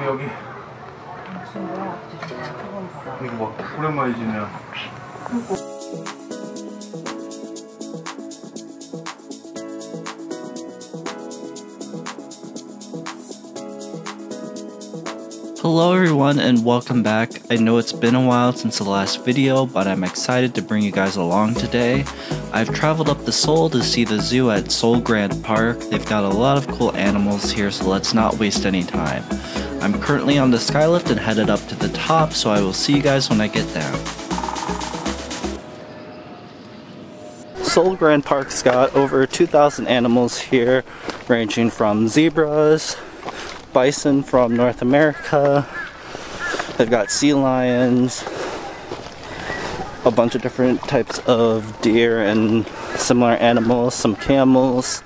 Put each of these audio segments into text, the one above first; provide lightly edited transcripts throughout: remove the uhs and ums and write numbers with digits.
여기 이거 막 오랜만이지네요. Hello everyone and welcome back. I know it's been a while since the last video, but I'm excited to bring you guys along today. I've traveled up to Seoul to see the zoo at Seoul Grand Park. They've got a lot of cool animals here, so let's not waste any time. I'm currently on the skylift and headed up to the top, so I will see you guys when I get down. Seoul Grand Park's got over 2,000 animals here, ranging from zebras, bison from North America. They've got sea lions, a bunch of different types of deer and similar animals, some camels,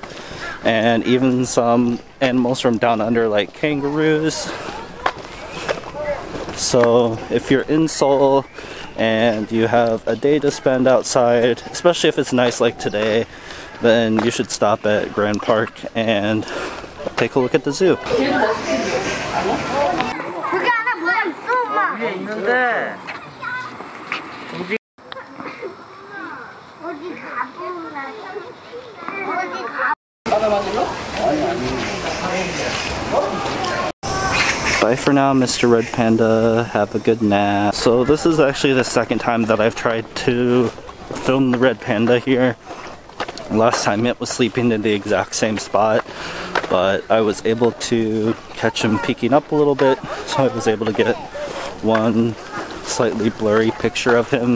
and even some animals from down under like kangaroos. So if you're in Seoul and you have a day to spend outside, especially if it's nice like today, then you should stop at Grand Park and take a look at the zoo. Bye for now, Mr. Red Panda. Have a good nap. So this is actually the second time that I've tried to film the Red Panda here. Last time it was sleeping in the exact same spot, but I was able to catch him peeking up a little bit, so I was able to get one slightly blurry picture of him,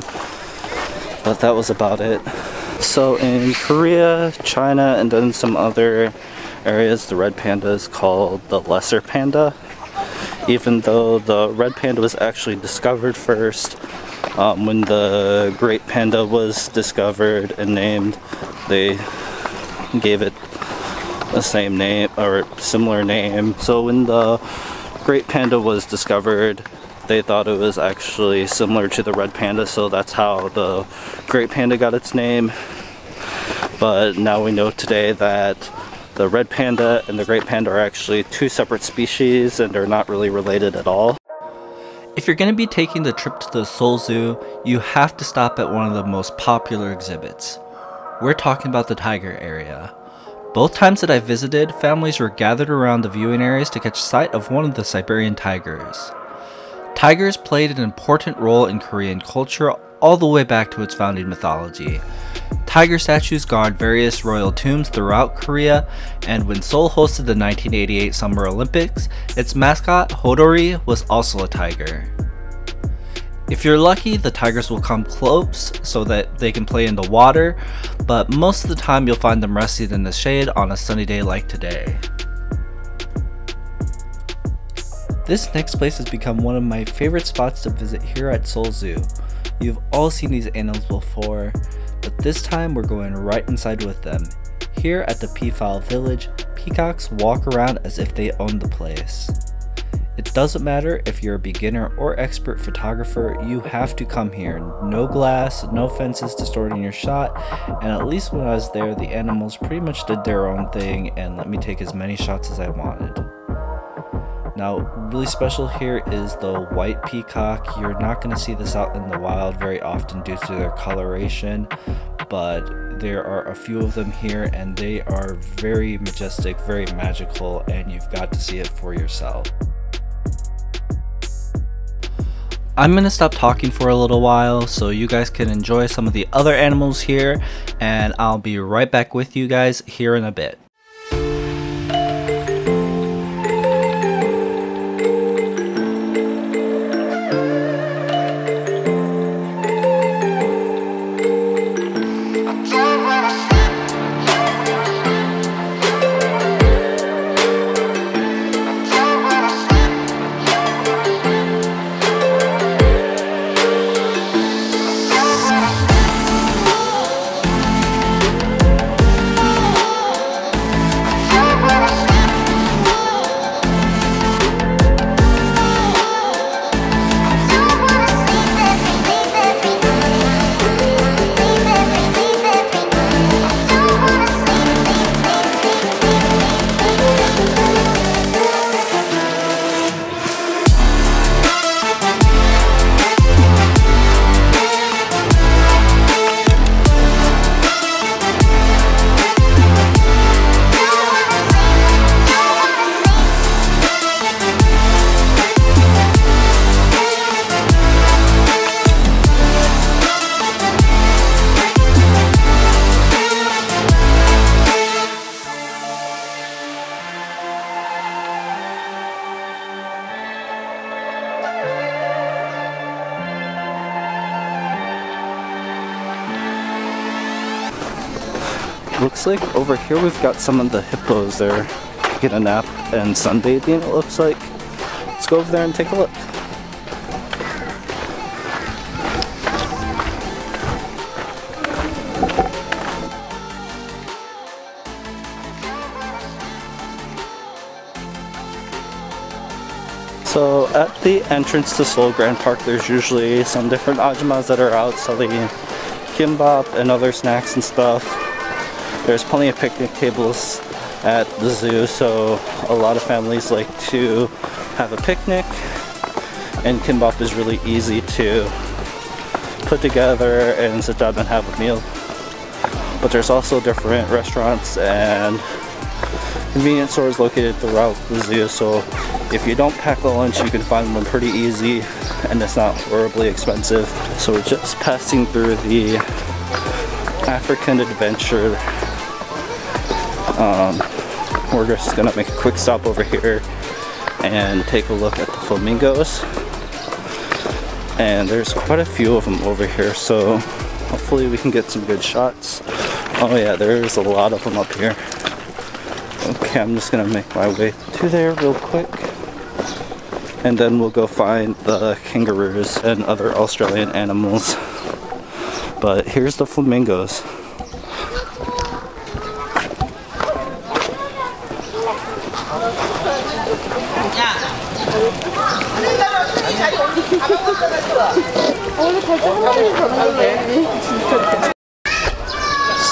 but that was about it. So in Korea, China, and then some other areas, the red panda is called the lesser panda, even though the red panda was actually discovered first. When the great panda was discovered and named, they gave it the same name or similar name. So when the great panda was discovered, they thought it was actually similar to the red panda, so that's how the great panda got its name. But now we know today that the red panda and the great panda are actually two separate species and they're not really related at all. If you're going to be taking the trip to the Seoul Zoo, you have to stop at one of the most popular exhibits. We're talking about the tiger area. Both times that I visited, families were gathered around the viewing areas to catch sight of one of the Siberian tigers. Tigers played an important role in Korean culture all the way back to its founding mythology. Tiger statues guard various royal tombs throughout Korea, and when Seoul hosted the 1988 Summer Olympics, its mascot, Hodori, was also a tiger. If you're lucky, the tigers will come close so that they can play in the water, but most of the time you'll find them resting in the shade on a sunny day like today. This next place has become one of my favorite spots to visit here at Seoul Zoo. You've all seen these animals before, but this time we're going right inside with them. Here at the Peafowl Village, peacocks walk around as if they own the place. It doesn't matter if you're a beginner or expert photographer, you have to come here. No glass, no fences distorting your shot, and at least when I was there, the animals pretty much did their own thing and let me take as many shots as I wanted. Now, really special here is the white peacock. You're not going to see this out in the wild very often due to their coloration, but there are a few of them here and they are very majestic, very magical, and you've got to see it for yourself. I'm going to stop talking for a little while so you guys can enjoy some of the other animals here, and I'll be right back with you guys here in a bit. Looks like over here we've got some of the hippos there taking a nap and sunbathing, it looks like. Let's go over there and take a look. So at the entrance to Seoul Grand Park, there's usually some different ajumas that are out selling kimbap and other snacks and stuff. There's plenty of picnic tables at the zoo, so a lot of families like to have a picnic, and kimbap is really easy to put together and sit down and have a meal. But there's also different restaurants and convenience stores located throughout the zoo, so if you don't pack a lunch, you can find them pretty easy and it's not horribly expensive. So we're just passing through the African Adventure. We're just gonna make a quick stop over here and take a look at the flamingos. And there's quite a few of them over here, so hopefully we can get some good shots. Oh yeah, there's a lot of them up here. Okay, I'm just gonna make my way to there real quick, and then we'll go find the kangaroos and other Australian animals. But here's the flamingos.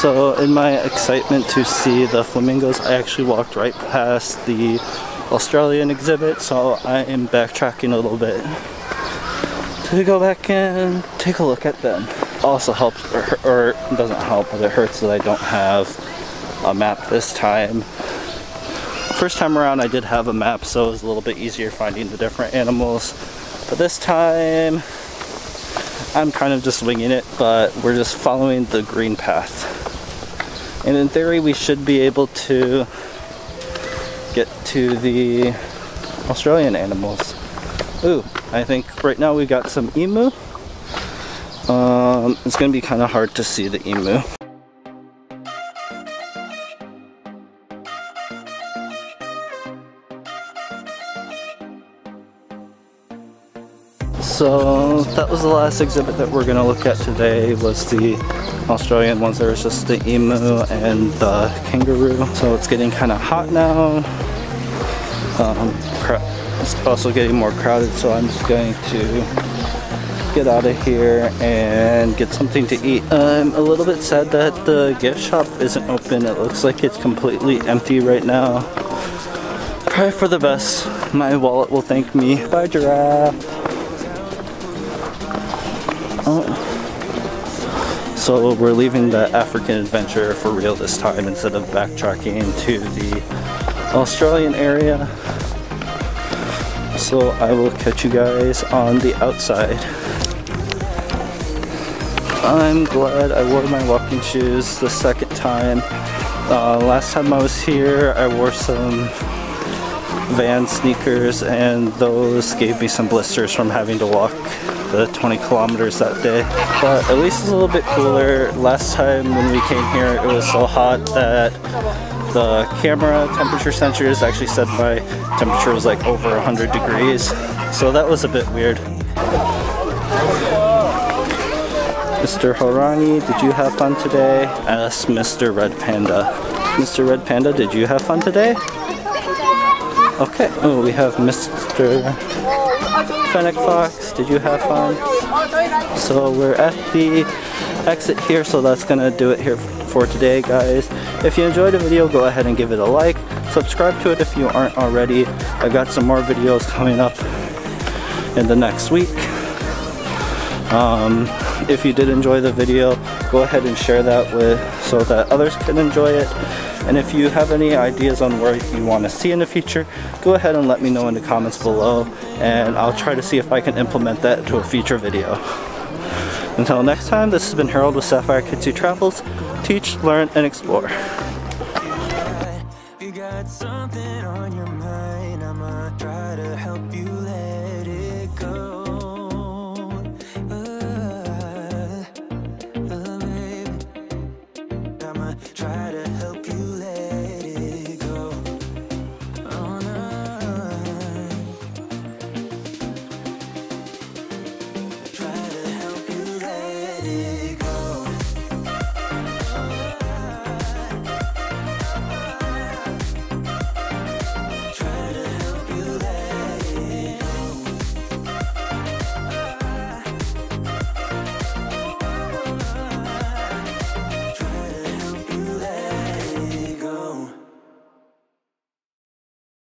So in my excitement to see the flamingos, I actually walked right past the Australian exhibit, so I am backtracking a little bit to go back and take a look at them. Also helps, or it doesn't help, but it hurts that I don't have a map this time. First time around I did have a map, so it was a little bit easier finding the different animals. But this time I'm kind of just winging it, but we're just following the green path. And in theory we should be able to get to the Australian animals. Ooh, I think right now we got some emu. It's gonna be kind of hard to see the emu. So that was the last exhibit that we're gonna look at today, was the Australian ones. There was just the emu and the kangaroo. So it's getting kind of hot now. It's also getting more crowded, so I'm just going to get out of here and get something to eat. I'm a little bit sad that the gift shop isn't open. It looks like it's completely empty right now. Probably for the best. My wallet will thank me. Bye, giraffe. Oh. So we're leaving the African Adventure for real this time instead of backtracking to the Australian area. So I will catch you guys on the outside. I'm glad I wore my walking shoes the second time. Last time I was here I wore some Van sneakers, and those gave me some blisters from having to walk the 20 kilometers that day. But at least it's a little bit cooler. Last time when we came here it was so hot that the camera temperature sensors actually said my temperature was like over 100 degrees. So that was a bit weird. Mr. Horangi, did you have fun today? Asked Mr. Red Panda. Mr. Red Panda, did you have fun today? Okay. Oh, we have Mr. Fennec Fox. Did you have fun? So we're at the exit here, so that's gonna do it here for today, guys. If you enjoyed the video, go ahead and give it a like. Subscribe to it if you aren't already. I've got some more videos coming up in the next week. If you did enjoy the video, go ahead and share that so that others can enjoy it. And if you have any ideas on where you want to see in the future, go ahead and let me know in the comments below, and I'll try to see if I can implement that into a future video. Until next time, this has been Harold with Sapphire Kids Who Travels. Teach, learn, and explore. You got something on your mind, I'ma try to help